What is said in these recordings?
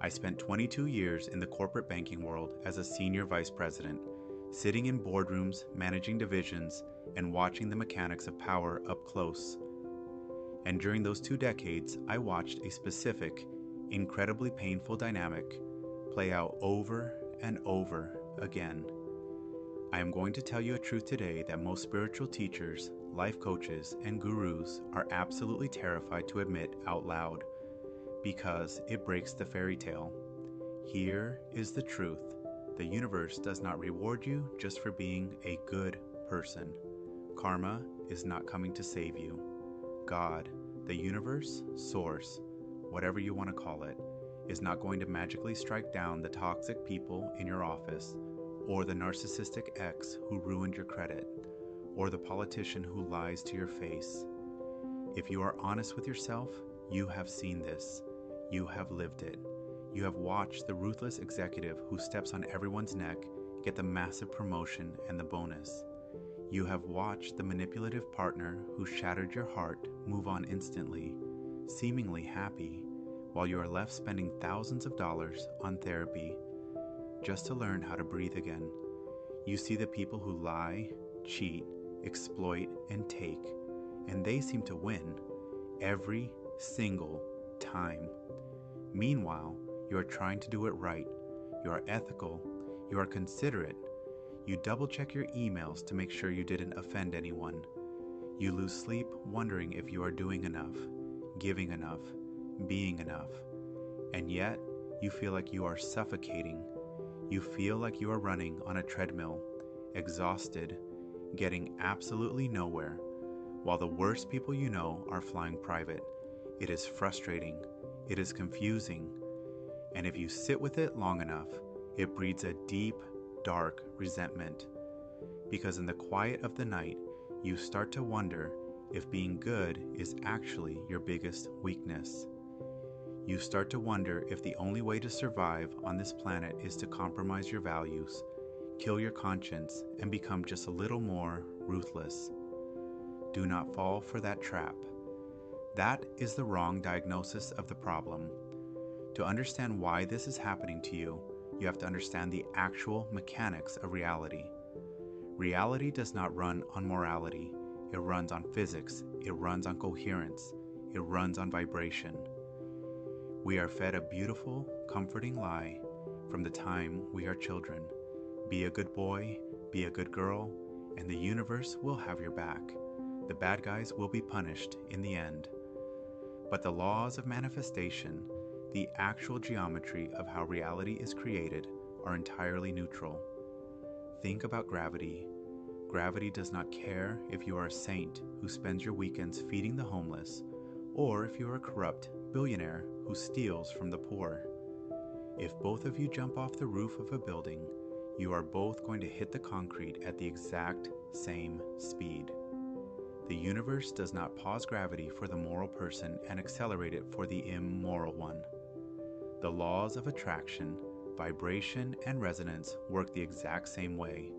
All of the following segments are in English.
I spent 22 years in the corporate banking world as a senior vice president, sitting in boardrooms, managing divisions, and watching the mechanics of power up close. And during those 2 decades, I watched a specific, incredibly painful dynamic play out over and over again. I am going to tell you a truth today that most spiritual teachers, life coaches, and gurus are absolutely terrified to admit out loud because it breaks the fairy tale. Here is the truth. The universe does not reward you just for being a good person. Karma is not coming to save you. God, the universe, source, whatever you want to call it, is not going to magically strike down the toxic people in your office, or the narcissistic ex who ruined your credit, or the politician who lies to your face. If you are honest with yourself, you have seen this. You have lived it. You have watched the ruthless executive who steps on everyone's neck get the massive promotion and the bonus. You have watched the manipulative partner who shattered your heart move on instantly, seemingly happy, while you are left spending thousands of dollars on therapy just to learn how to breathe again. You see the people who lie, cheat, exploit, and take, and they seem to win every single time. Meanwhile, you are trying to do it right. You are ethical. You are considerate. You double-check your emails to make sure you didn't offend anyone. You lose sleep wondering if you are doing enough, giving enough, being enough. And yet, you feel like you are suffocating. You feel like you are running on a treadmill, exhausted, getting absolutely nowhere, while the worst people you know are flying private. It is frustrating. It is confusing. And if you sit with it long enough, it breeds a deep, dark resentment. Because in the quiet of the night, you start to wonder if being good is actually your biggest weakness. You start to wonder if the only way to survive on this planet is to compromise your values, kill your conscience, and become just a little more ruthless. Do not fall for that trap. That is the wrong diagnosis of the problem. To understand why this is happening to you, you have to understand the actual mechanics of reality. Reality does not run on morality. It runs on physics. It runs on coherence. It runs on vibration. We are fed a beautiful, comforting lie from the time we are children. Be a good boy, be a good girl, and the universe will have your back. The bad guys will be punished in the end. But the laws of manifestation, the actual geometry of how reality is created, are entirely neutral. Think about gravity. Gravity does not care if you are a saint who spends your weekends feeding the homeless, or if you are a corrupt billionaire who steals from the poor. If both of you jump off the roof of a building, you are both going to hit the concrete at the exact same speed. The universe does not pause gravity for the moral person and accelerate it for the immoral one. The laws of attraction, vibration, and resonance work the exact same way.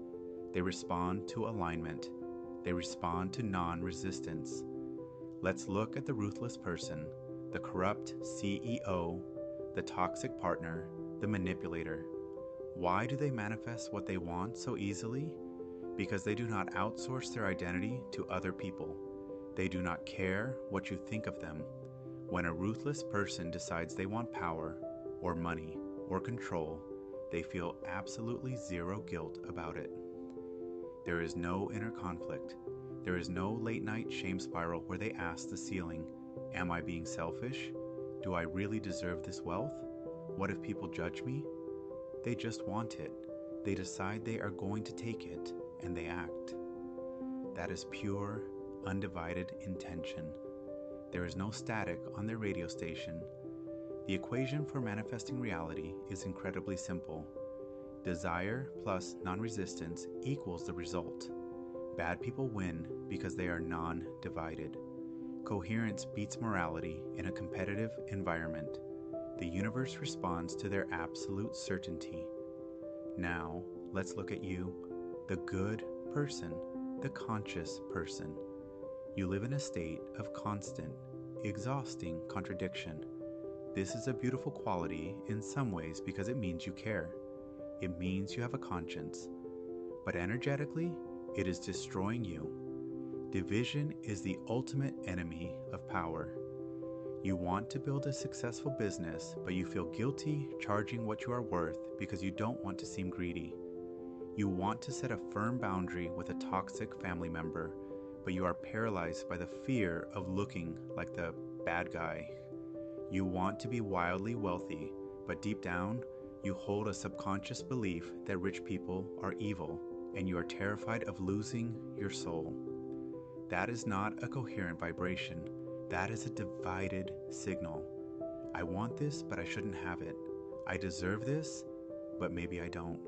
They respond to alignment. They respond to non-resistance. Let's look at the ruthless person, the corrupt CEO, the toxic partner, the manipulator. Why do they manifest what they want so easily? Because they do not outsource their identity to other people. They do not care what you think of them. When a ruthless person decides they want power, or money, or control, they feel absolutely zero guilt about it. There is no inner conflict. There is no late-night shame spiral where they ask the ceiling, am I being selfish? Do I really deserve this wealth? What if people judge me? They just want it. They decide they are going to take it, and they act. That is pure, undivided intention. There is no static on their radio station. The equation for manifesting reality is incredibly simple. Desire plus non-resistance equals the result. Bad people win because they are non-divided. Coherence beats morality in a competitive environment. The universe responds to their absolute certainty. Now, let's look at you, the good person, the conscious person. You live in a state of constant, exhausting contradiction. This is a beautiful quality in some ways because it means you care. It means you have a conscience. But energetically, it is destroying you. Division is the ultimate enemy of power. You want to build a successful business, but you feel guilty charging what you are worth because you don't want to seem greedy. You want to set a firm boundary with a toxic family member, but you are paralyzed by the fear of looking like the bad guy. You want to be wildly wealthy, but deep down, you hold a subconscious belief that rich people are evil, and you are terrified of losing your soul. That is not a coherent vibration. That is a divided signal. I want this, but I shouldn't have it. I deserve this, but maybe I don't.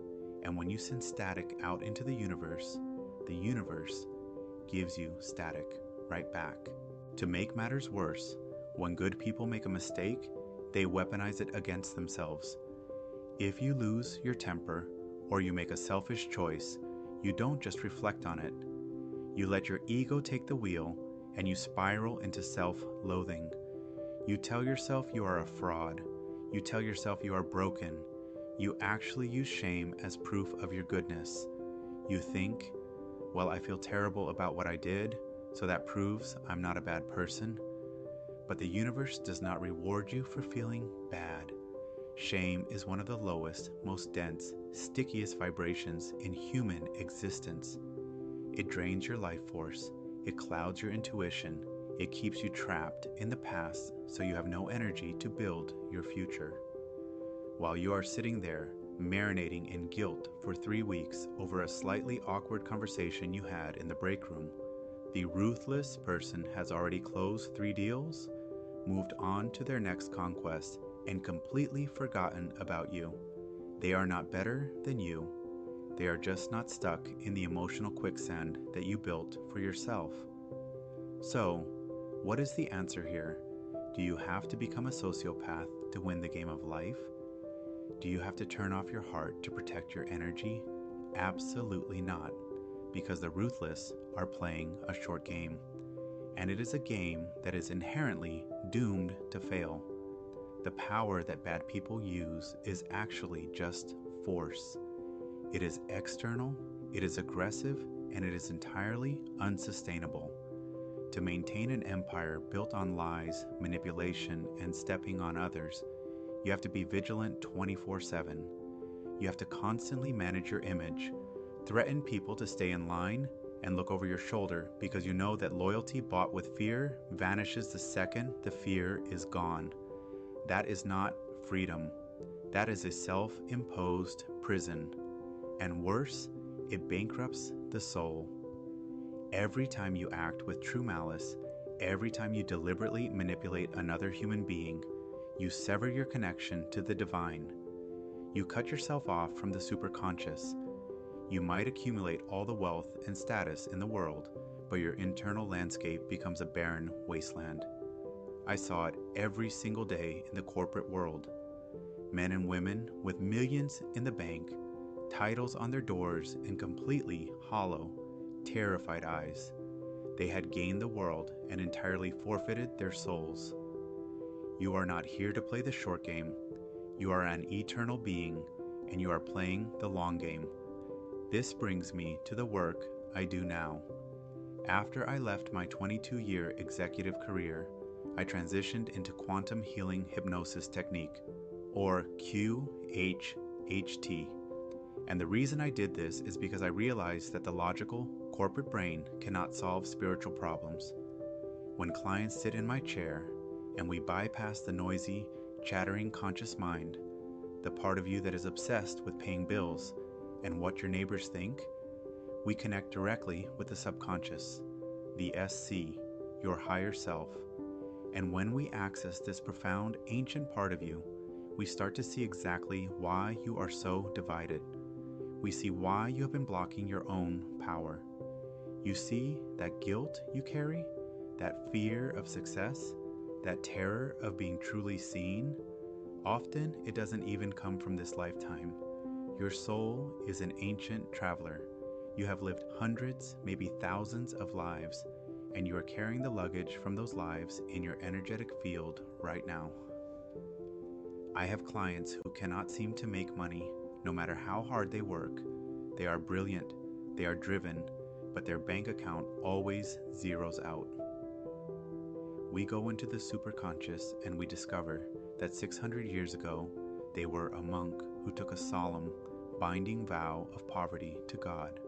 And when you send static out into the universe gives you static right back. To make matters worse, when good people make a mistake, they weaponize it against themselves. If you lose your temper or you make a selfish choice, you don't just reflect on it. You let your ego take the wheel and you spiral into self-loathing. You tell yourself you are a fraud. You tell yourself you are broken. You actually use shame as proof of your goodness. You think, well, I feel terrible about what I did, so that proves I'm not a bad person. But the universe does not reward you for feeling bad. Shame is one of the lowest, most dense, stickiest vibrations in human existence. It drains your life force. It clouds your intuition. It keeps you trapped in the past so you have no energy to build your future. While you are sitting there, marinating in guilt for 3 weeks over a slightly awkward conversation you had in the break room, the ruthless person has already closed 3 deals, moved on to their next conquest, and completely forgotten about you. They are not better than you. They are just not stuck in the emotional quicksand that you built for yourself. So, what is the answer here? Do you have to become a sociopath to win the game of life? Do you have to turn off your heart to protect your energy? Absolutely not, because the ruthless are playing a short game, and it is a game that is inherently doomed to fail. The power that bad people use is actually just force. It is external, it is aggressive, and it is entirely unsustainable. To maintain an empire built on lies, manipulation, and stepping on others, you have to be vigilant 24/7. You have to constantly manage your image, threaten people to stay in line, and look over your shoulder because you know that loyalty bought with fear vanishes the second the fear is gone. That is not freedom. That is a self-imposed prison. And worse, it bankrupts the soul. Every time you act with true malice, every time you deliberately manipulate another human being, you sever your connection to the divine. You cut yourself off from the superconscious. You might accumulate all the wealth and status in the world, but your internal landscape becomes a barren wasteland. I saw it every single day in the corporate world. Men and women with millions in the bank, titles on their doors, and completely hollow, terrified eyes. They had gained the world and entirely forfeited their souls. You are not here to play the short game. You are an eternal being, and you are playing the long game. This brings me to the work I do now. After I left my 22-year executive career, I transitioned into quantum healing hypnosis technique, or QHHT. And the reason I did this is because I realized that the logical, corporate brain cannot solve spiritual problems. When clients sit in my chair and we bypass the noisy, chattering conscious mind, the part of you that is obsessed with paying bills and what your neighbors think, we connect directly with the subconscious, the SC, your higher self. And when we access this profound, ancient part of you, we start to see exactly why you are so divided. We see why you have been blocking your own power. You see that guilt you carry, that fear of success, that terror of being truly seen. Often it doesn't even come from this lifetime. Your soul is an ancient traveler. You have lived hundreds, maybe thousands of lives, and you are carrying the luggage from those lives in your energetic field right now. I have clients who cannot seem to make money no matter how hard they work. They are brilliant, they are driven, but their bank account always zeroes out. We go into the superconscious and we discover that 600 years ago, they were a monk who took a solemn, binding vow of poverty to God.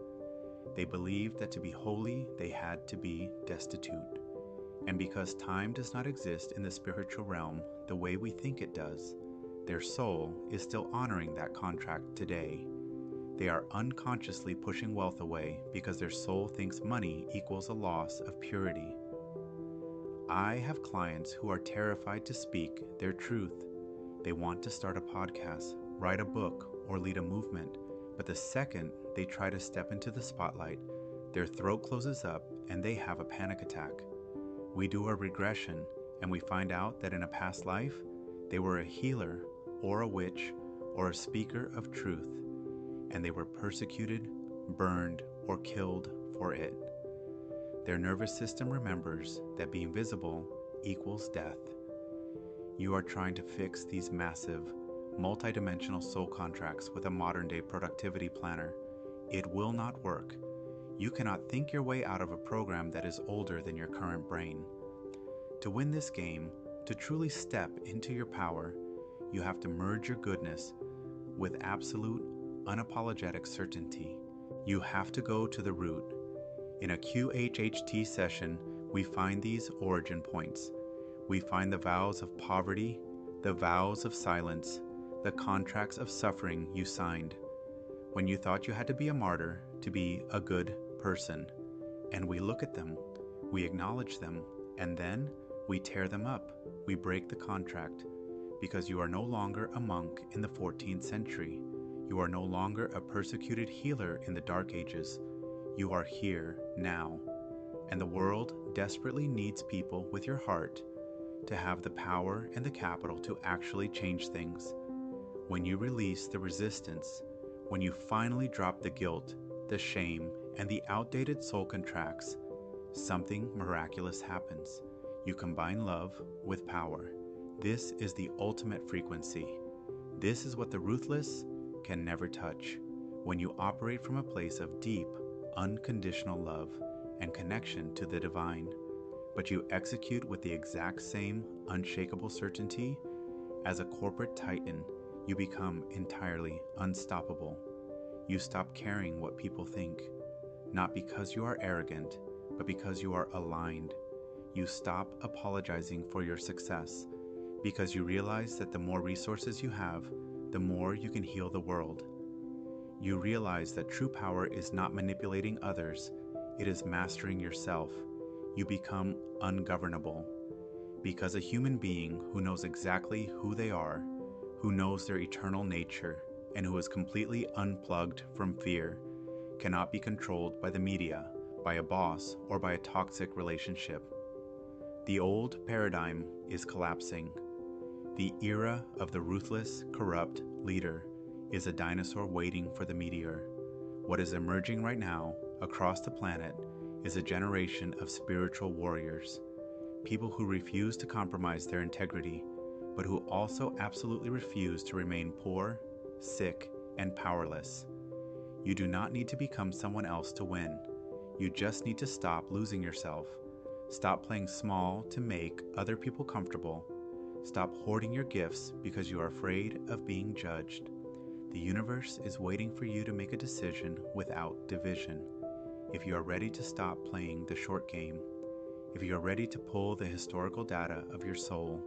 They believed that to be holy, they had to be destitute. And because time does not exist in the spiritual realm the way we think it does, their soul is still honoring that contract today. They are unconsciously pushing wealth away because their soul thinks money equals a loss of purity. I have clients who are terrified to speak their truth. They want to start a podcast, write a book, or lead a movement, but the second they try to step into the spotlight, their throat closes up and they have a panic attack. We do a regression and we find out that in a past life, they were a healer or a witch or a speaker of truth, and they were persecuted, burned, or killed for it. Their nervous system remembers that being visible equals death. You are trying to fix these massive, multidimensional soul contracts with a modern-day productivity planner. It will not work. You cannot think your way out of a program that is older than your current brain. To win this game, to truly step into your power, you have to merge your goodness with absolute, unapologetic certainty. You have to go to the root. In a QHHT session, we find these origin points. We find the vows of poverty, the vows of silence, the contracts of suffering you signed. When you thought you had to be a martyr to be a good person. And we look at them, we acknowledge them, and then we tear them up. We break the contract because you are no longer a monk in the 14th century. You are no longer a persecuted healer in the Dark Ages. You are here now, and the world desperately needs people with your heart to have the power and the capital to actually change things. When you release the resistance, when you finally drop the guilt, the shame, and the outdated soul contracts, something miraculous happens. You combine love with power. This is the ultimate frequency. This is what the ruthless can never touch. When you operate from a place of deep, unconditional love and connection to the divine, but you execute with the exact same unshakable certainty, as a corporate titan, you become entirely unstoppable. You stop caring what people think, not because you are arrogant, but because you are aligned. You stop apologizing for your success, because you realize that the more resources you have, the more you can heal the world. You realize that true power is not manipulating others, it is mastering yourself. You become ungovernable, because a human being who knows exactly who they are, who knows their eternal nature, and who is completely unplugged from fear, cannot be controlled by the media, by a boss, or by a toxic relationship. The old paradigm is collapsing. The era of the ruthless, corrupt leader is a dinosaur waiting for the meteor. What is emerging right now across the planet is a generation of spiritual warriors, people who refuse to compromise their integrity, but who also absolutely refuse to remain poor, sick, and powerless. You do not need to become someone else to win. You just need to stop losing yourself. Stop playing small to make other people comfortable. Stop hoarding your gifts because you are afraid of being judged. The universe is waiting for you to make a decision without division. If you are ready to stop playing the short game, if you are ready to pull the historical data of your soul,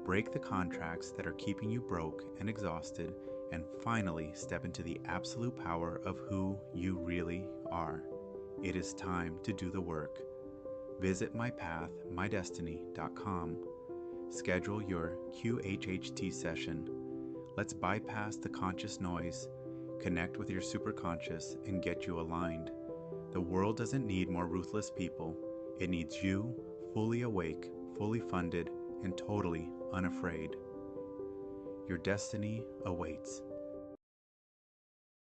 break the contracts that are keeping you broke and exhausted, and finally step into the absolute power of who you really are. It is time to do the work. Visit mypathmydestiny.com. Schedule your QHHT session. Let's bypass the conscious noise, connect with your superconscious, and get you aligned. The world doesn't need more ruthless people. It needs you, fully awake, fully funded, and totally unafraid. Your destiny awaits.